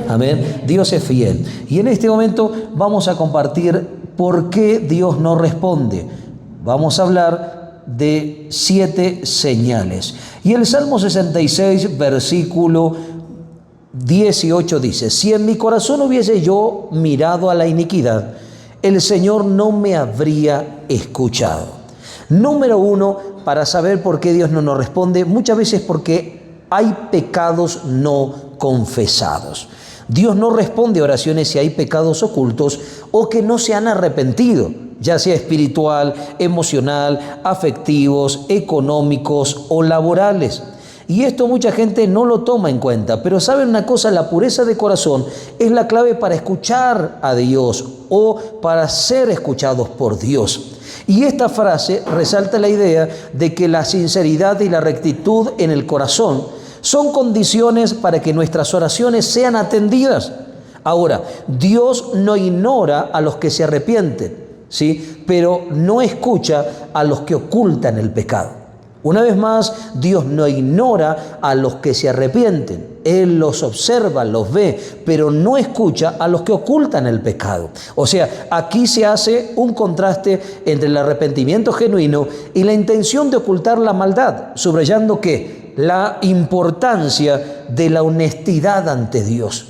Amén. Dios es fiel. Y en este momento vamos a compartir por qué Dios no responde. Vamos a hablar de 7 señales. Y el Salmo 66, versículo 18 dice: si en mi corazón hubiese yo mirado a la iniquidad, el Señor no me habría escuchado. Número 1, para saber por qué Dios no nos responde, muchas veces porque hay pecados no confesados. Dios no responde a oraciones si hay pecados ocultos o que no se han arrepentido, ya sea espiritual, emocional, afectivos, económicos o laborales. Y esto mucha gente no lo toma en cuenta, pero ¿saben una cosa? La pureza de corazón es la clave para escuchar a Dios o para ser escuchados por Dios. Y esta frase resalta la idea de que la sinceridad y la rectitud en el corazón son condiciones para que nuestras oraciones sean atendidas. Ahora, Dios no ignora a los que se arrepienten, ¿sí? Pero no escucha a los que ocultan el pecado. Una vez más, Dios no ignora a los que se arrepienten. Él los observa, los ve, pero no escucha a los que ocultan el pecado. O sea, aquí se hace un contraste entre el arrepentimiento genuino y la intención de ocultar la maldad, subrayando que la importancia de la honestidad ante Dios.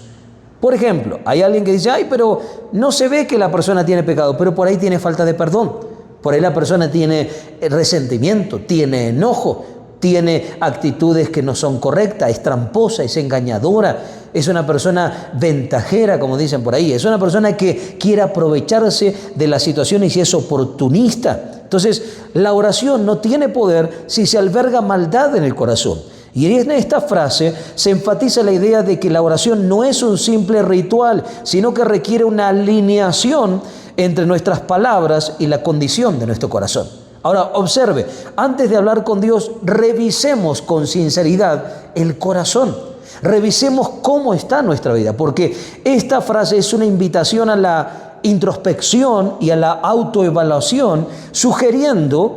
Por ejemplo, hay alguien que dice: ay, pero no se ve que la persona tiene pecado, pero por ahí tiene falta de perdón. Por ahí la persona tiene resentimiento, tiene enojo, tiene actitudes que no son correctas, es tramposa, es engañadora, es una persona ventajera, como dicen por ahí, es una persona que quiere aprovecharse de las situaciones y es oportunista. Entonces, la oración no tiene poder si se alberga maldad en el corazón. Y en esta frase se enfatiza la idea de que la oración no es un simple ritual, sino que requiere una alineación entre nuestras palabras y la condición de nuestro corazón. Ahora, observe, antes de hablar con Dios, revisemos con sinceridad el corazón. Revisemos cómo está nuestra vida, porque esta frase es una invitación a la introspección y a la autoevaluación, sugiriendo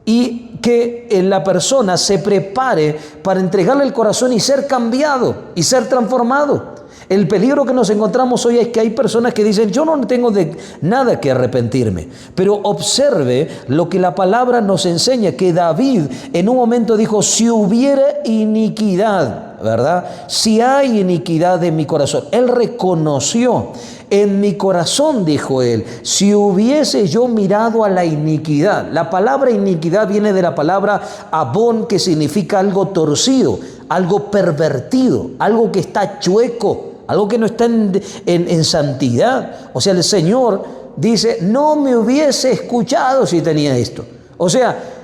y que la persona se prepare para entregarle el corazón y ser cambiado y ser transformado. El peligro que nos encontramos hoy es que hay personas que dicen: yo no tengo de nada que arrepentirme. Pero observe lo que la palabra nos enseña, que David en un momento dijo: si hubiera iniquidad, ¿verdad? Si hay iniquidad en mi corazón. Él reconoció: en mi corazón, dijo él, si hubiese yo mirado a la iniquidad. La palabra iniquidad viene de la palabra abón, que significa algo torcido, algo pervertido, algo que está chueco, algo que no está en santidad. O sea, el Señor dice: no me hubiese escuchado si tenía esto. O sea,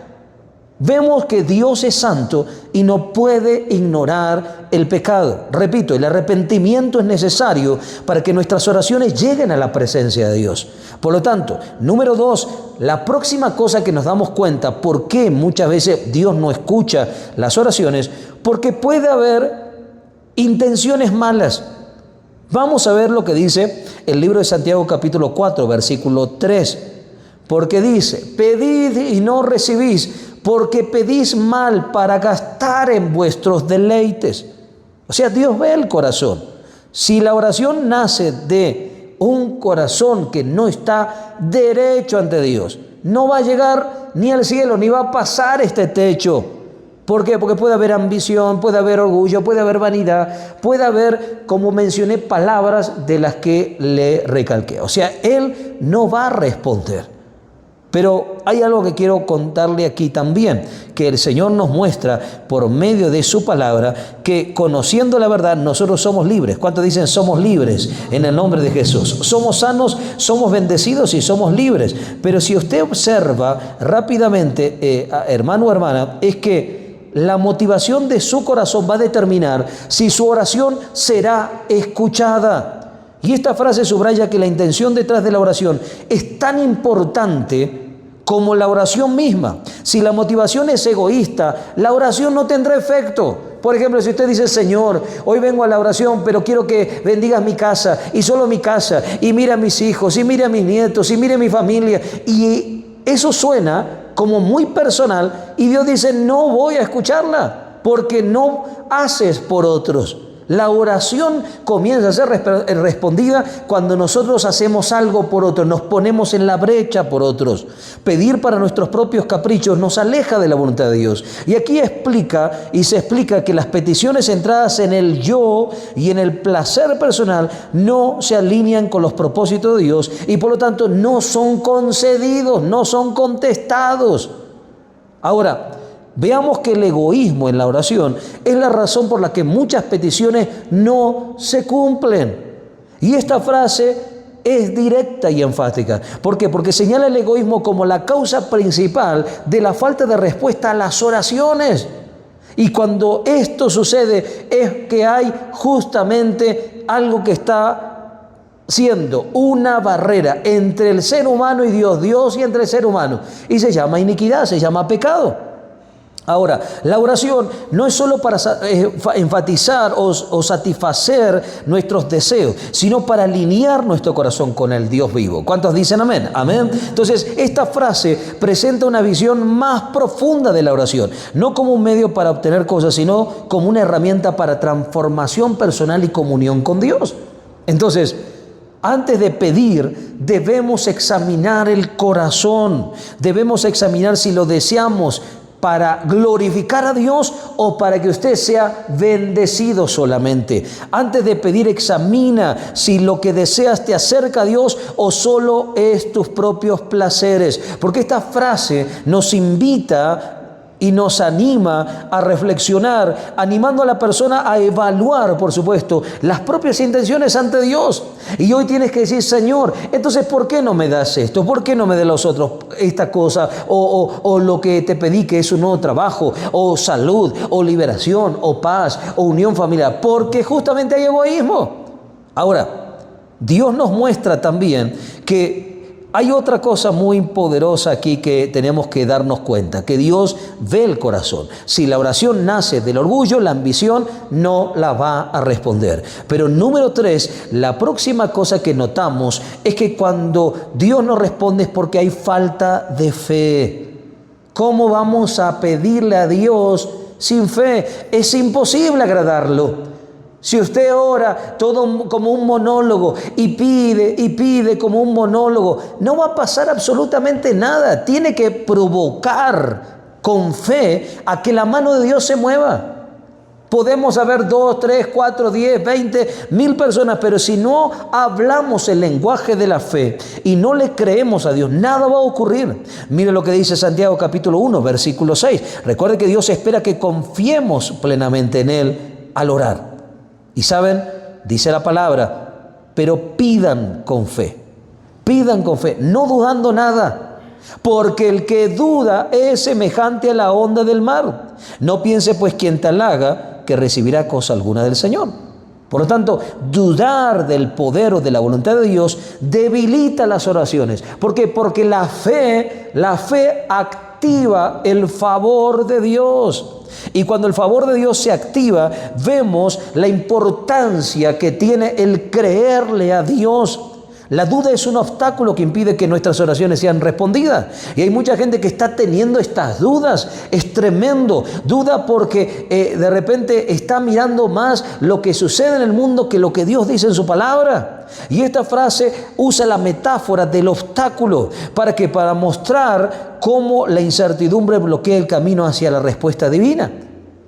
vemos que Dios es santo y no puede ignorar el pecado. Repito, el arrepentimiento es necesario para que nuestras oraciones lleguen a la presencia de Dios. Por lo tanto, número 2, la próxima cosa que nos damos cuenta por qué muchas veces Dios no escucha las oraciones, porque puede haber intenciones malas. Vamos a ver lo que dice el libro de Santiago capítulo 4, versículo 3. Porque dice: pedid y no recibís, porque pedís mal para gastar en vuestros deleites. O sea, Dios ve el corazón. Si la oración nace de un corazón que no está derecho ante Dios, no va a llegar ni al cielo, ni va a pasar este techo. ¿Por qué? Porque puede haber ambición, puede haber orgullo, puede haber vanidad, puede haber, como mencioné, palabras de las que le recalqué. O sea, Él no va a responder. Pero hay algo que quiero contarle aquí también, que el Señor nos muestra por medio de su palabra, que conociendo la verdad nosotros somos libres. ¿Cuántos dicen somos libres en el nombre de Jesús? Somos sanos, somos bendecidos y somos libres. Pero si usted observa rápidamente, hermano o hermana, es que la motivación de su corazón va a determinar si su oración será escuchada. Y esta frase subraya que la intención detrás de la oración es tan importante como la oración misma. Si la motivación es egoísta, la oración no tendrá efecto. Por ejemplo, si usted dice: Señor, hoy vengo a la oración, pero quiero que bendigas mi casa, y solo mi casa, y mira a mis hijos, y mira a mis nietos, y mira a mi familia, y eso suena como muy personal, y Dios dice: no voy a escucharla, porque no haces por otros. La oración comienza a ser respondida cuando nosotros hacemos algo por otros, nos ponemos en la brecha por otros. Pedir para nuestros propios caprichos nos aleja de la voluntad de Dios. Y aquí se explica que las peticiones centradas en el yo y en el placer personal no se alinean con los propósitos de Dios y por lo tanto no son concedidos, no son contestados. Ahora, veamos que el egoísmo en la oración es la razón por la que muchas peticiones no se cumplen. Y esta frase es directa y enfática. ¿Por qué? Porque señala el egoísmo como la causa principal de la falta de respuesta a las oraciones. Y cuando esto sucede es que hay justamente algo que está siendo una barrera entre el ser humano y Dios y entre el ser humano. Y se llama iniquidad, se llama pecado. Ahora, la oración no es solo para enfatizar o satisfacer nuestros deseos, sino para alinear nuestro corazón con el Dios vivo. ¿Cuántos dicen amén? Amén. Entonces, esta frase presenta una visión más profunda de la oración, no como un medio para obtener cosas, sino como una herramienta para transformación personal y comunión con Dios. Entonces, antes de pedir, debemos examinar el corazón, debemos examinar si lo deseamos para glorificar a Dios o para que usted sea bendecido solamente. Antes de pedir, examina si lo que deseas te acerca a Dios o solo es tus propios placeres. Porque esta frase nos invita y nos anima a reflexionar, animando a la persona a evaluar, por supuesto, las propias intenciones ante Dios. Y hoy tienes que decir, Señor, entonces, ¿por qué no me das esto? ¿Por qué no me das los otros, esta cosa? O lo que te pedí, que es un nuevo trabajo, o salud, o liberación, o paz, o unión familiar. Porque justamente hay egoísmo. Ahora, Dios nos muestra también que hay otra cosa muy poderosa aquí que tenemos que darnos cuenta, que Dios ve el corazón. Si la oración nace del orgullo, la ambición no la va a responder. Pero número 3, la próxima cosa que notamos es que cuando Dios no responde es porque hay falta de fe. ¿Cómo vamos a pedirle a Dios sin fe? Es imposible agradarlo. Si usted ora todo como un monólogo y pide como un monólogo, no va a pasar absolutamente nada. Tiene que provocar con fe a que la mano de Dios se mueva. Podemos haber 2, 3, 4, 10, 20, 1000 personas, pero si no hablamos el lenguaje de la fe y no le creemos a Dios, nada va a ocurrir. Mire lo que dice Santiago capítulo 1, versículo 6. Recuerde que Dios espera que confiemos plenamente en Él al orar. Y saben, dice la palabra, pero pidan con fe, no dudando nada, porque el que duda es semejante a la onda del mar. No piense pues quien te halaga que recibirá cosa alguna del Señor. Por lo tanto, dudar del poder o de la voluntad de Dios debilita las oraciones. ¿Por qué? Porque la fe activa el favor de Dios. Y cuando el favor de Dios se activa, vemos la importancia que tiene el creerle a Dios. La duda es un obstáculo que impide que nuestras oraciones sean respondidas. Y hay mucha gente que está teniendo estas dudas. Es tremendo. Duda porque de repente está mirando más lo que sucede en el mundo que lo que Dios dice en su palabra. Y esta frase usa la metáfora del obstáculo para mostrar cómo la incertidumbre bloquea el camino hacia la respuesta divina.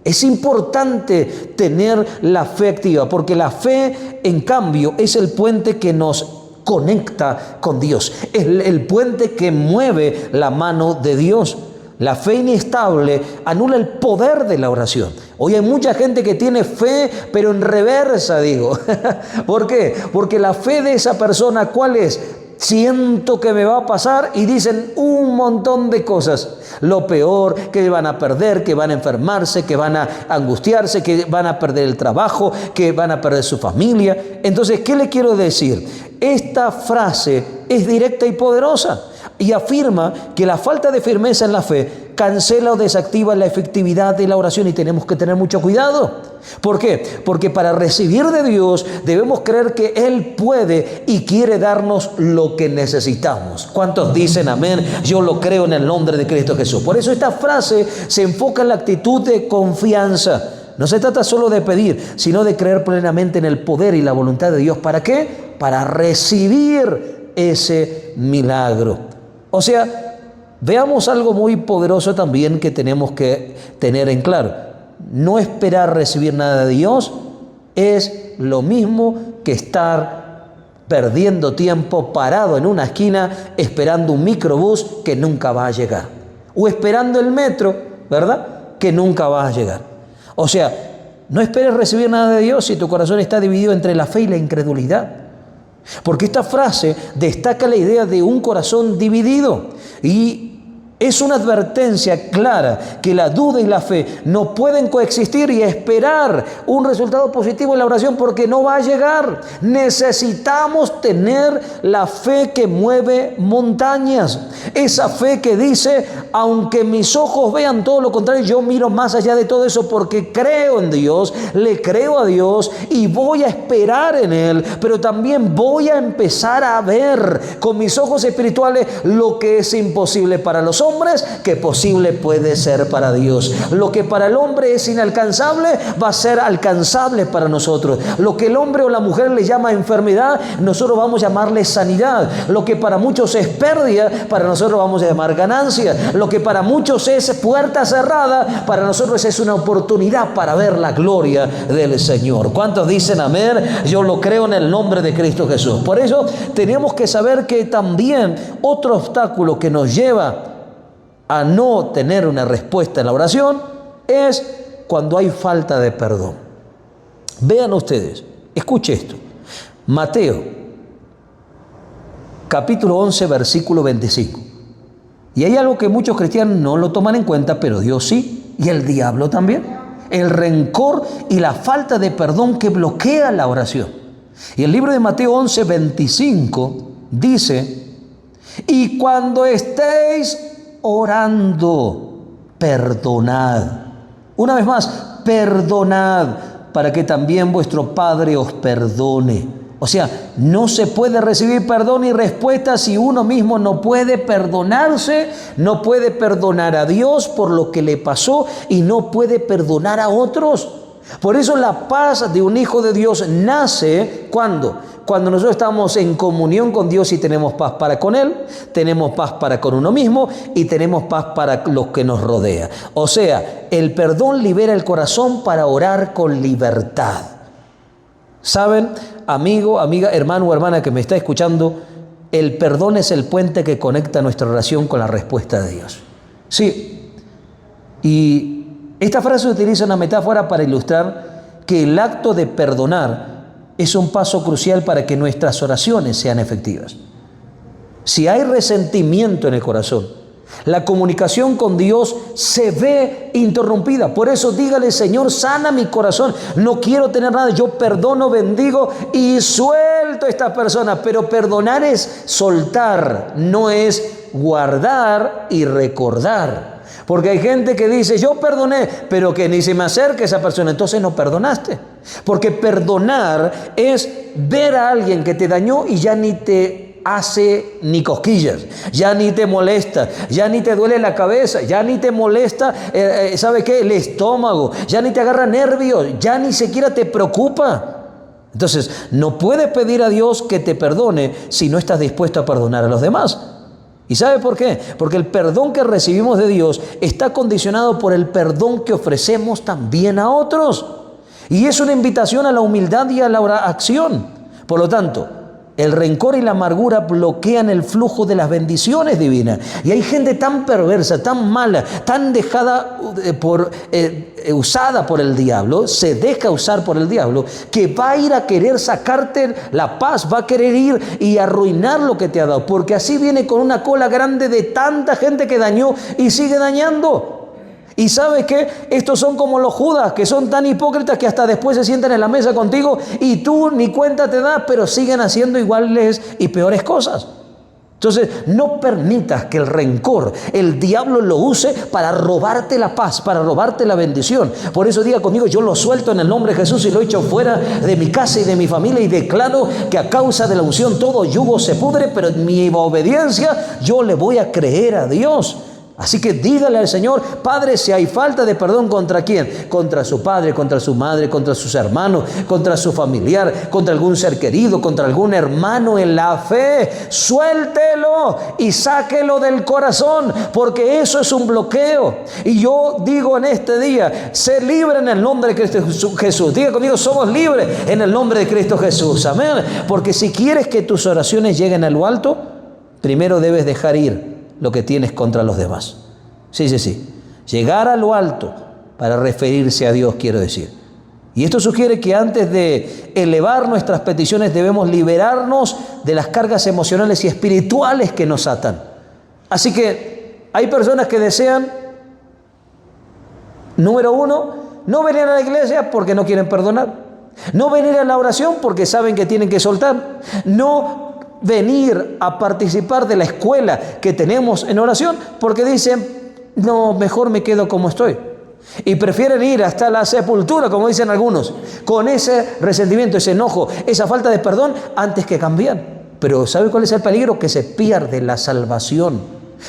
Es importante tener la fe activa, porque la fe, en cambio, es el puente que nos conecta con Dios. Es el puente que mueve la mano de Dios. La fe inestable anula el poder de la oración. Hoy hay mucha gente que tiene fe, pero en reversa, digo. ¿Por qué? Porque la fe de esa persona, ¿cuál es? Siento que me va a pasar, y dicen un montón de cosas. Lo peor, que van a perder, que van a enfermarse, que van a angustiarse, que van a perder el trabajo, que van a perder su familia. Entonces, ¿qué le quiero decir? Esta frase es directa y poderosa y afirma que la falta de firmeza en la fe cancela o desactiva la efectividad de la oración, y tenemos que tener mucho cuidado. ¿Por qué? Porque para recibir de Dios debemos creer que Él puede y quiere darnos lo que necesitamos. ¿Cuántos dicen amén? Yo lo creo en el nombre de Cristo Jesús. Por eso esta frase se enfoca en la actitud de confianza. No se trata solo de pedir, sino de creer plenamente en el poder y la voluntad de Dios. ¿Para qué? Para recibir ese milagro. O sea, veamos algo muy poderoso también que tenemos que tener en claro. No esperar recibir nada de Dios es lo mismo que estar perdiendo tiempo parado en una esquina esperando un microbús que nunca va a llegar. O esperando el metro, ¿verdad?, que nunca va a llegar. O sea, no esperes recibir nada de Dios si tu corazón está dividido entre la fe y la incredulidad. Porque esta frase destaca la idea de un corazón dividido y es una advertencia clara que la duda y la fe no pueden coexistir y esperar un resultado positivo en la oración porque no va a llegar. Necesitamos tener la fe que mueve montañas. Esa fe que dice, aunque mis ojos vean todo lo contrario, yo miro más allá de todo eso porque creo en Dios, le creo a Dios y voy a esperar en Él, pero también voy a empezar a ver con mis ojos espirituales lo que es imposible para los hombres, que posible puede ser para Dios. Lo que para el hombre es inalcanzable va a ser alcanzable para nosotros. Lo que el hombre o la mujer le llama enfermedad, nosotros vamos a llamarle sanidad. Lo que para muchos es pérdida, para nosotros vamos a llamar ganancia. Lo que para muchos es puerta cerrada, para nosotros es una oportunidad para ver la gloria del Señor. ¿Cuántos dicen amén? Yo lo creo en el nombre de Cristo Jesús. Por eso tenemos que saber que también otro obstáculo que nos lleva a no tener una respuesta en la oración es cuando hay falta de perdón. Vean ustedes, escuche esto. Mateo, capítulo 11, versículo 25. Y hay algo que muchos cristianos no lo toman en cuenta, pero Dios sí, y el diablo también. El rencor y la falta de perdón que bloquea la oración. Y el libro de Mateo 11, 25 dice, y cuando estéis orando, perdonad. Una vez más, perdonad, para que también vuestro Padre os perdone. O sea, no se puede recibir perdón y respuesta si uno mismo no puede perdonarse, no puede perdonar a Dios por lo que le pasó y no puede perdonar a otros. Por eso la paz de un hijo de Dios nace ¿cuándo? Cuando nosotros estamos en comunión con Dios y tenemos paz para con Él, tenemos paz para con uno mismo y tenemos paz para los que nos rodean. O sea, el perdón libera el corazón para orar con libertad. ¿Saben, amigo, amiga, hermano o hermana que me está escuchando? El perdón es el puente que conecta nuestra oración con la respuesta de Dios. Sí, y esta frase utiliza una metáfora para ilustrar que el acto de perdonar es un paso crucial para que nuestras oraciones sean efectivas. Si hay resentimiento en el corazón, la comunicación con Dios se ve interrumpida. Por eso dígale, Señor, sana mi corazón. No quiero tener nada. Yo perdono, bendigo y suelto a esta persona. Pero perdonar es soltar, no es guardar y recordar. Porque hay gente que dice, yo perdoné, pero que ni se me acerque esa persona, entonces no perdonaste. Porque perdonar es ver a alguien que te dañó y ya ni te hace ni cosquillas, ya ni te molesta, ya ni te duele la cabeza, ya ni te molesta, ¿sabe qué? El estómago, ya ni te agarra nervios, ya ni siquiera te preocupa. Entonces, no puedes pedir a Dios que te perdone si no estás dispuesto a perdonar a los demás. ¿Y sabe por qué? Porque el perdón que recibimos de Dios está condicionado por el perdón que ofrecemos también a otros. Y es una invitación a la humildad y a la acción. Por lo tanto, el rencor y la amargura bloquean el flujo de las bendiciones divinas. Y hay gente tan perversa, tan mala, tan dejada usada por el diablo, se deja usar por el diablo, que va a ir a querer sacarte la paz, va a querer ir y arruinar lo que te ha dado. Porque así viene con una cola grande de tanta gente que dañó y sigue dañando. Y ¿sabes qué? Estos son como los Judas, que son tan hipócritas que hasta después se sientan en la mesa contigo y tú ni cuenta te das, pero siguen haciendo iguales y peores cosas. Entonces, no permitas que el rencor, el diablo lo use para robarte la paz, para robarte la bendición. Por eso diga conmigo, yo lo suelto en el nombre de Jesús y lo echo fuera de mi casa y de mi familia y declaro que a causa de la unción todo yugo se pudre, pero en mi obediencia yo le voy a creer a Dios Así que dígale al Señor: Padre, si hay falta de perdón, ¿contra quién? Contra su padre, contra su madre, contra sus hermanos, contra su familiar, contra algún ser querido, contra algún hermano en la fe. Suéltelo y sáquelo del corazón, porque eso es un bloqueo. Y yo digo en este día: sé libre en el nombre de Cristo Jesús. Diga conmigo: somos libres en el nombre de Cristo Jesús. Amén. Porque si quieres que tus oraciones lleguen a lo alto, primero debes dejar ir lo que tienes contra los demás. Sí. Llegar a lo alto para referirse a Dios, quiero decir. Y esto sugiere que antes de elevar nuestras peticiones debemos liberarnos de las cargas emocionales y espirituales que nos atan. Así que hay personas que desean, número uno, no venir a la iglesia porque no quieren perdonar. No venir a la oración porque saben que tienen que soltar. No venir a participar de la escuela que tenemos en oración porque dicen: no, mejor me quedo como estoy. Y prefieren ir hasta la sepultura, como dicen algunos, con ese resentimiento, ese enojo, esa falta de perdón, antes que cambiar. Pero ¿sabe cuál es el peligro? Que se pierde la salvación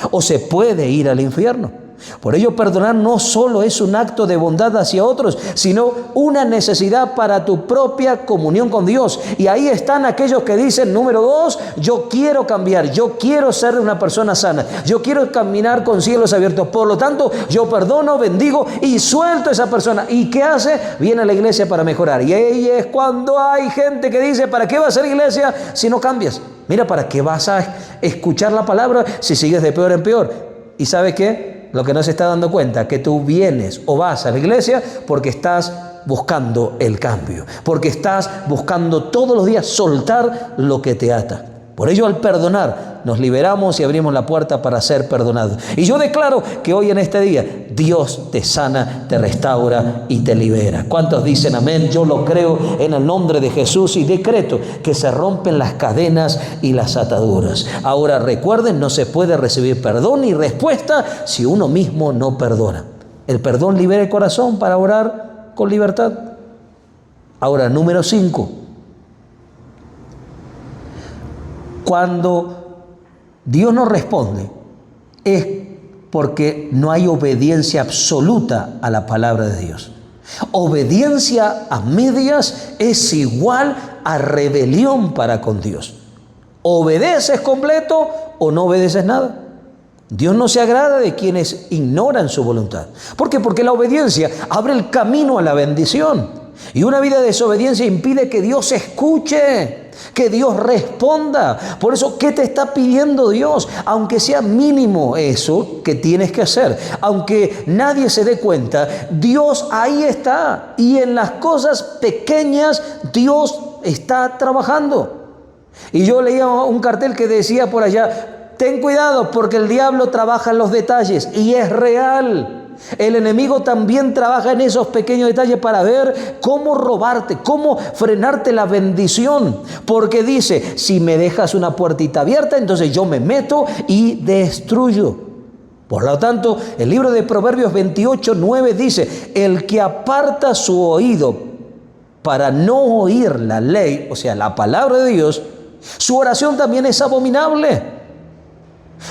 o se puede ir al infierno. Por ello, perdonar no solo es un acto de bondad hacia otros, sino una necesidad para tu propia comunión con Dios. Y ahí están aquellos que dicen: número 2, yo quiero cambiar, yo quiero ser una persona sana, yo quiero caminar con cielos abiertos. Por lo tanto, yo perdono, bendigo y suelto a esa persona. ¿Y qué hace? Viene a la iglesia para mejorar. Y ahí es cuando hay gente que dice: ¿para qué vas a ser iglesia si no cambias? Mira, ¿para qué vas a escuchar la palabra si sigues de peor en peor? ¿Y sabe qué? Lo que no se está dando cuenta, que tú vienes o vas a la iglesia porque estás buscando el cambio, porque estás buscando todos los días soltar lo que te ata. Por ello, al perdonar, nos liberamos y abrimos la puerta para ser perdonados. Y yo declaro que hoy en este día, Dios te sana, te restaura y te libera. ¿Cuántos dicen amén? Yo lo creo en el nombre de Jesús y decreto que se rompen las cadenas y las ataduras. Ahora recuerden, no se puede recibir perdón ni respuesta si uno mismo no perdona. El perdón libera el corazón para orar con libertad. Ahora, número 5. Cuando Dios no responde es porque no hay obediencia absoluta a la palabra de Dios. Obediencia a medias es igual a rebelión para con Dios. ¿Obedeces completo o no obedeces nada? Dios no se agrada de quienes ignoran su voluntad. ¿Por qué? Porque la obediencia abre el camino a la bendición. Y una vida de desobediencia impide que Dios escuche, que Dios responda. Por eso, ¿qué te está pidiendo Dios? Aunque sea mínimo eso que tienes que hacer, aunque nadie se dé cuenta, Dios ahí está. Y en las cosas pequeñas Dios está trabajando. Y yo leía un cartel que decía por allá: ten cuidado porque el diablo trabaja en los detalles. Y es real. El enemigo también trabaja en esos pequeños detalles para ver cómo robarte, cómo frenarte la bendición. Porque dice: si me dejas una puertita abierta, entonces yo me meto y destruyo. Por lo tanto, el libro de Proverbios 28:9 dice: el que aparta su oído para no oír la ley, o sea, la palabra de Dios, su oración también es abominable.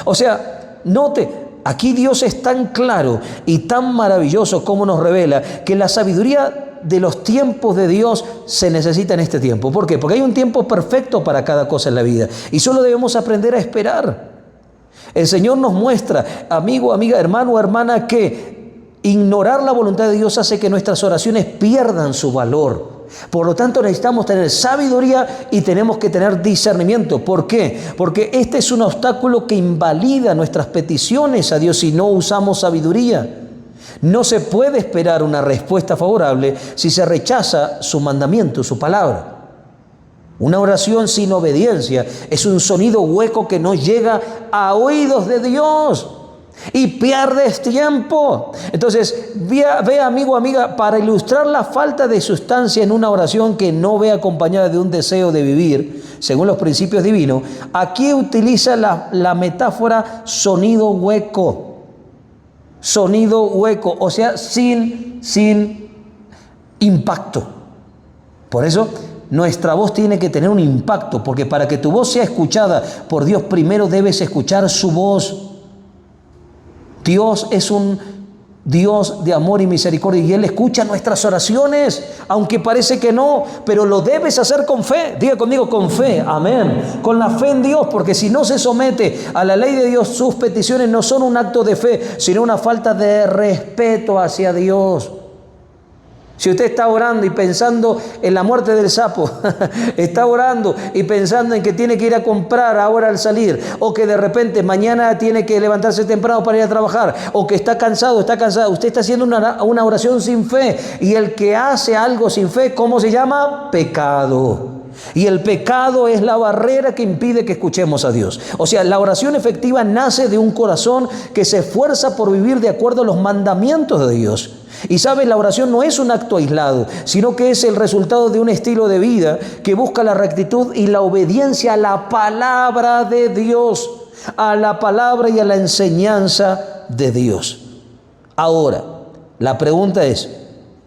O sea, note, aquí Dios es tan claro y tan maravilloso como nos revela que la sabiduría de los tiempos de Dios se necesita en este tiempo. ¿Por qué? Porque hay un tiempo perfecto para cada cosa en la vida y solo debemos aprender a esperar. El Señor nos muestra, amigo, amiga, hermano o hermana, que ignorar la voluntad de Dios hace que nuestras oraciones pierdan su valor. Por lo tanto, necesitamos tener sabiduría y tenemos que tener discernimiento. ¿Por qué? Porque este es un obstáculo que invalida nuestras peticiones a Dios si no usamos sabiduría. No se puede esperar una respuesta favorable si se rechaza su mandamiento, su palabra. Una oración sin obediencia es un sonido hueco que no llega a oídos de Dios. Y pierdes tiempo. Entonces, ve amigo, amiga, para ilustrar la falta de sustancia en una oración que no ve acompañada de un deseo de vivir, según los principios divinos, aquí utiliza la metáfora sonido hueco. Sonido hueco, o sea, sin impacto. Por eso, nuestra voz tiene que tener un impacto, porque para que tu voz sea escuchada por Dios, primero debes escuchar su voz. Dios es un Dios de amor y misericordia y Él escucha nuestras oraciones, aunque parece que no, pero lo debes hacer con fe. Diga conmigo, con fe, amén. Con la fe en Dios, porque si no se somete a la ley de Dios, sus peticiones no son un acto de fe, sino una falta de respeto hacia Dios. Si usted está orando y pensando en la muerte del sapo, está orando y pensando en que tiene que ir a comprar ahora al salir, o que de repente mañana tiene que levantarse temprano para ir a trabajar, o que está cansado, usted está haciendo una oración sin fe, y el que hace algo sin fe, ¿cómo se llama? Pecado. Y el pecado es la barrera que impide que escuchemos a Dios. O sea, la oración efectiva nace de un corazón que se esfuerza por vivir de acuerdo a los mandamientos de Dios. Y sabes, la oración no es un acto aislado, sino que es el resultado de un estilo de vida que busca la rectitud y la obediencia a la palabra de Dios, a la palabra y a la enseñanza de Dios. Ahora, la pregunta es,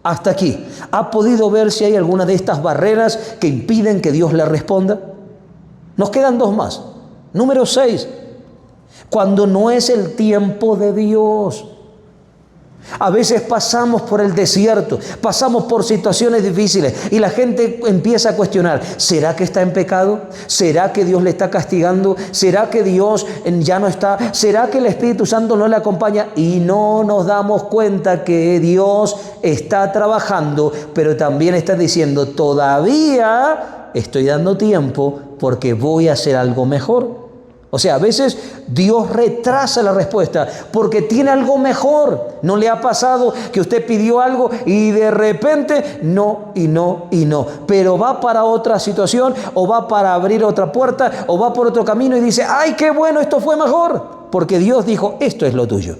hasta aquí, ¿ha podido ver si hay alguna de estas barreras que impiden que Dios le responda? Nos quedan dos más. Número 6, cuando no es el tiempo de Dios. A veces pasamos por el desierto, pasamos por situaciones difíciles y la gente empieza a cuestionar, ¿será que está en pecado? ¿Será que Dios le está castigando? ¿Será que Dios ya no está? ¿Será que el Espíritu Santo no le acompaña? Y no nos damos cuenta que Dios está trabajando, pero también está diciendo, todavía estoy dando tiempo porque voy a hacer algo mejor. O sea, a veces Dios retrasa la respuesta porque tiene algo mejor. ¿No le ha pasado que usted pidió algo y de repente no, pero va para otra situación o va para abrir otra puerta o va por otro camino y dice, ¡ay, qué bueno, esto fue mejor! Porque Dios dijo, esto es lo tuyo.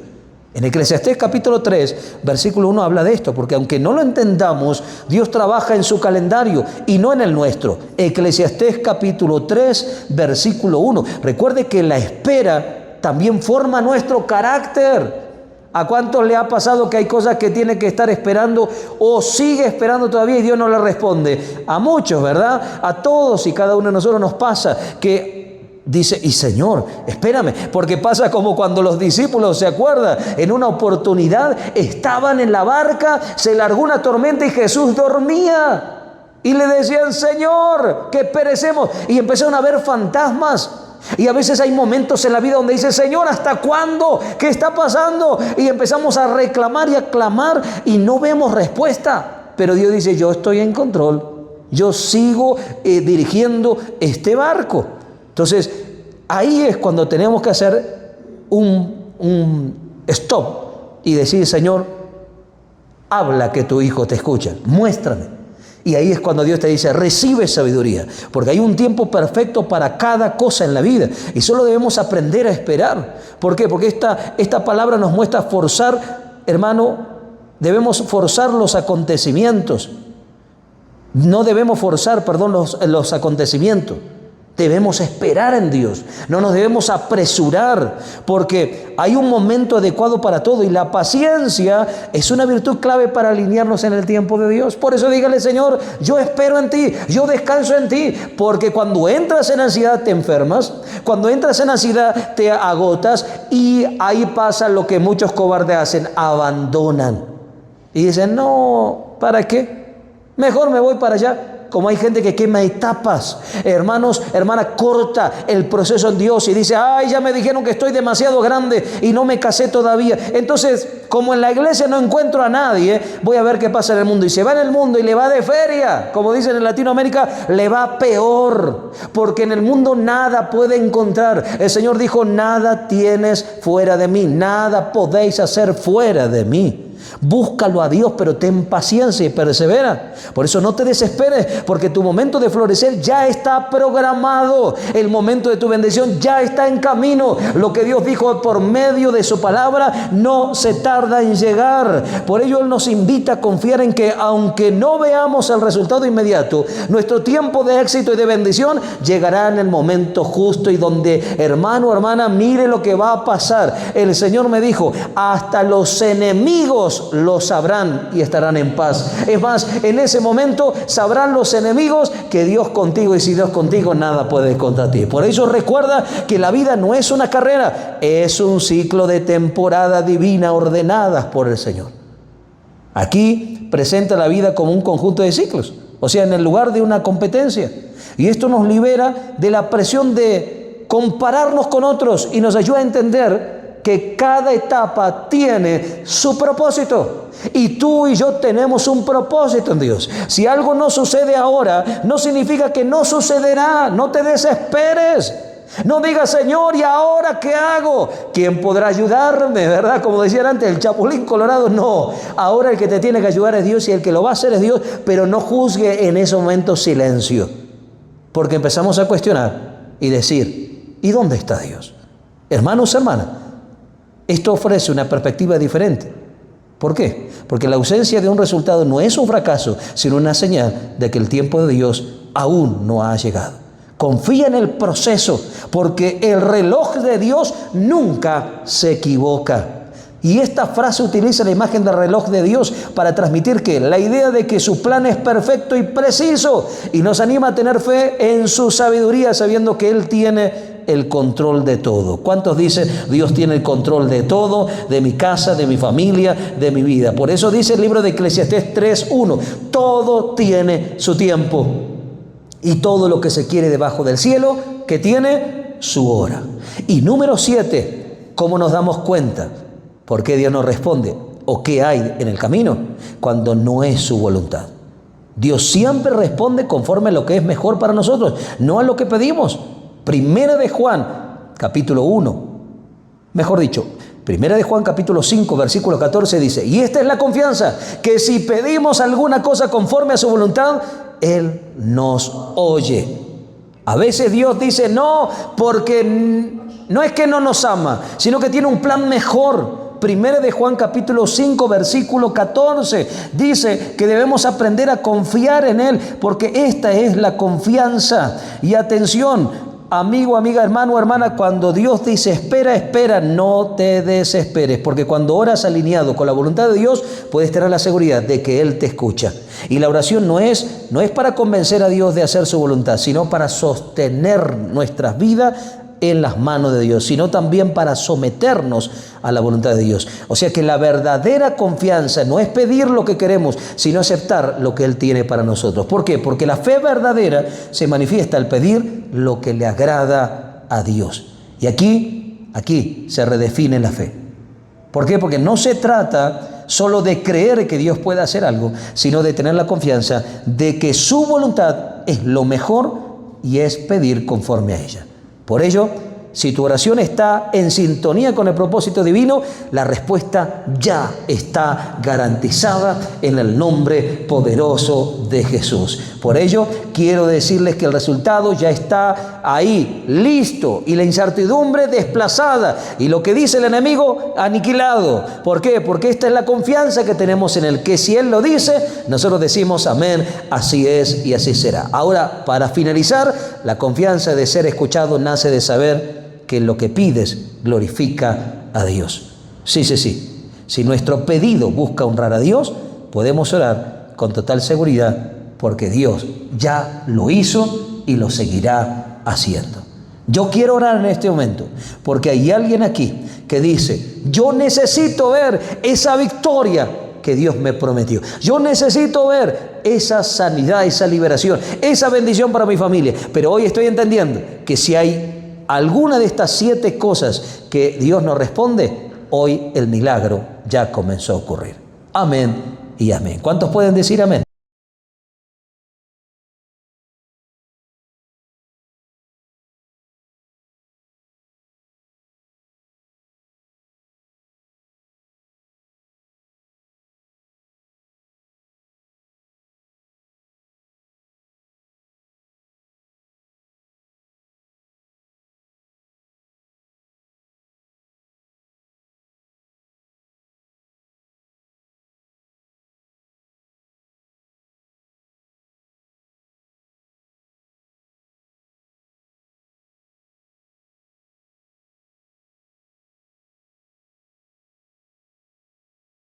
En Eclesiastés capítulo 3, versículo 1 habla de esto, porque aunque no lo entendamos, Dios trabaja en su calendario y no en el nuestro. Eclesiastés capítulo 3, versículo 1. Recuerde que la espera también forma nuestro carácter. ¿A cuántos le ha pasado que hay cosas que tiene que estar esperando o sigue esperando todavía y Dios no le responde? A muchos, ¿verdad? A todos y cada uno de nosotros nos pasa que dice, y Señor, espérame, porque pasa como cuando los discípulos, ¿se acuerdan? En una oportunidad estaban en la barca, se largó una tormenta y Jesús dormía. Y le decían, Señor, que perecemos. Y empezaron a ver fantasmas. Y a veces hay momentos en la vida donde dice, Señor, ¿hasta cuándo? ¿Qué está pasando? Y empezamos a reclamar y a clamar y no vemos respuesta. Pero Dios dice, yo estoy en control. Yo sigo dirigiendo este barco. Entonces, ahí es cuando tenemos que hacer un stop y decir, Señor, habla que tu hijo te escucha, muéstrame. Y ahí es cuando Dios te dice, recibe sabiduría, porque hay un tiempo perfecto para cada cosa en la vida y solo debemos aprender a esperar. ¿Por qué? Porque esta palabra nos muestra forzar, hermano, debemos forzar los acontecimientos. No debemos forzar, los acontecimientos. Debemos esperar en Dios, no nos debemos apresurar, porque hay un momento adecuado para todo y la paciencia es una virtud clave para alinearnos en el tiempo de Dios. Por eso dígale, Señor, yo espero en ti, yo descanso en ti, porque cuando entras en ansiedad te enfermas, cuando entras en ansiedad te agotas y ahí pasa lo que muchos cobardes hacen, abandonan y dicen, no, ¿para qué? Mejor me voy para allá. Como hay gente que quema etapas, hermanos, hermana, corta el proceso en Dios y dice, ay, ya me dijeron que estoy demasiado grande y no me casé todavía. Entonces, como en la iglesia no encuentro a nadie, voy a ver qué pasa en el mundo. Y se va en el mundo y le va de feria. Como dicen en Latinoamérica, le va peor. Porque en el mundo nada puede encontrar. El Señor dijo, nada tienes fuera de mí, nada podéis hacer fuera de mí. Búscalo a Dios, pero ten paciencia y persevera. Por eso no te desesperes, porque tu momento de florecer ya está programado. El momento de tu bendición ya está en camino. Lo que Dios dijo por medio de su palabra no se tarda en llegar. Por ello Él nos invita a confiar en que aunque no veamos el resultado inmediato, nuestro tiempo de éxito y de bendición llegará en el momento justo y donde, hermano, hermana, mire lo que va a pasar. El Señor me dijo, hasta los enemigos enemigos lo sabrán y estarán en paz. Es más, en ese momento sabrán los enemigos que Dios contigo, y si Dios contigo, nada puede contra ti. Por eso recuerda que la vida no es una carrera, es un ciclo de temporada divina ordenadas por el Señor. Aquí presenta la vida como un conjunto de ciclos, o sea, en el lugar de una competencia. Y esto nos libera de la presión de compararnos con otros y nos ayuda a entender que cada etapa tiene su propósito. Y tú y yo tenemos un propósito en Dios. Si algo no sucede ahora, no significa que no sucederá. No te desesperes. No digas, Señor, ¿y ahora qué hago? ¿Quién podrá ayudarme? ¿Verdad? Como decían antes, el chapulín colorado. No, ahora el que te tiene que ayudar es Dios y el que lo va a hacer es Dios. Pero no juzgue en ese momento silencio. Porque empezamos a cuestionar y decir, ¿y dónde está Dios? Hermanos, hermanas, esto ofrece una perspectiva diferente. ¿Por qué? Porque la ausencia de un resultado no es un fracaso, sino una señal de que el tiempo de Dios aún no ha llegado. Confía en el proceso, porque el reloj de Dios nunca se equivoca. Y esta frase utiliza la imagen del reloj de Dios para transmitir que la idea de que su plan es perfecto y preciso, y nos anima a tener fe en su sabiduría, sabiendo que Él tiene el control de todo. ¿Cuántos dicen, Dios tiene el control de todo, de mi casa, de mi familia, de mi vida? Por eso dice el libro de Eclesiastés 3:1, todo tiene su tiempo, y todo lo que se quiere debajo del cielo, que tiene su hora. Y número 7, ¿cómo nos damos cuenta? ¿Por qué Dios no responde? ¿O qué hay en el camino? Cuando no es su voluntad. Dios siempre responde conforme a lo que es mejor para nosotros, no a lo que pedimos. Primera de Juan, capítulo 1. Mejor dicho, Primera de Juan, capítulo 5, versículo 14 dice, y esta es la confianza, que si pedimos alguna cosa conforme a su voluntad, Él nos oye. A veces Dios dice no, porque no es que no nos ama, sino que tiene un plan mejor. Primera de Juan capítulo 5 versículo 14 dice que debemos aprender a confiar en Él, porque esta es la confianza. Y atención, amigo, amiga, hermano, hermana, cuando Dios dice espera, espera, no te desesperes, porque cuando oras alineado con la voluntad de Dios, puedes tener la seguridad de que Él te escucha. Y la oración no es para convencer a Dios de hacer su voluntad, sino para sostener nuestras vidas en las manos de Dios, sino también para someternos a la voluntad de Dios. O sea que la verdadera confianza no es pedir lo que queremos, sino aceptar lo que Él tiene para nosotros. ¿Por qué? Porque la fe verdadera se manifiesta al pedir lo que le agrada a Dios. Y aquí se redefine la fe. ¿Por qué? Porque no se trata solo de creer que Dios puede hacer algo, sino de tener la confianza de que su voluntad es lo mejor y es pedir conforme a ella. Por ello, si tu oración está en sintonía con el propósito divino, la respuesta ya está garantizada en el nombre poderoso de Jesús. Por ello, quiero decirles que el resultado ya está ahí, listo, y la incertidumbre desplazada, y lo que dice el enemigo, aniquilado. ¿Por qué? Porque esta es la confianza que tenemos en Él, que si Él lo dice, nosotros decimos amén, así es y así será. Ahora, para finalizar, la confianza de ser escuchado nace de saber que lo que pides glorifica a Dios. Sí. Si nuestro pedido busca honrar a Dios, podemos orar con total seguridad, porque Dios ya lo hizo y lo seguirá haciendo. Yo quiero orar en este momento, porque hay alguien aquí que dice, yo necesito ver esa victoria que Dios me prometió. Yo necesito ver esa sanidad, esa liberación, esa bendición para mi familia. Pero hoy estoy entendiendo que si hay alguna de estas 7 cosas que Dios nos responde, hoy el milagro ya comenzó a ocurrir. Amén y amén. ¿Cuántos pueden decir amén?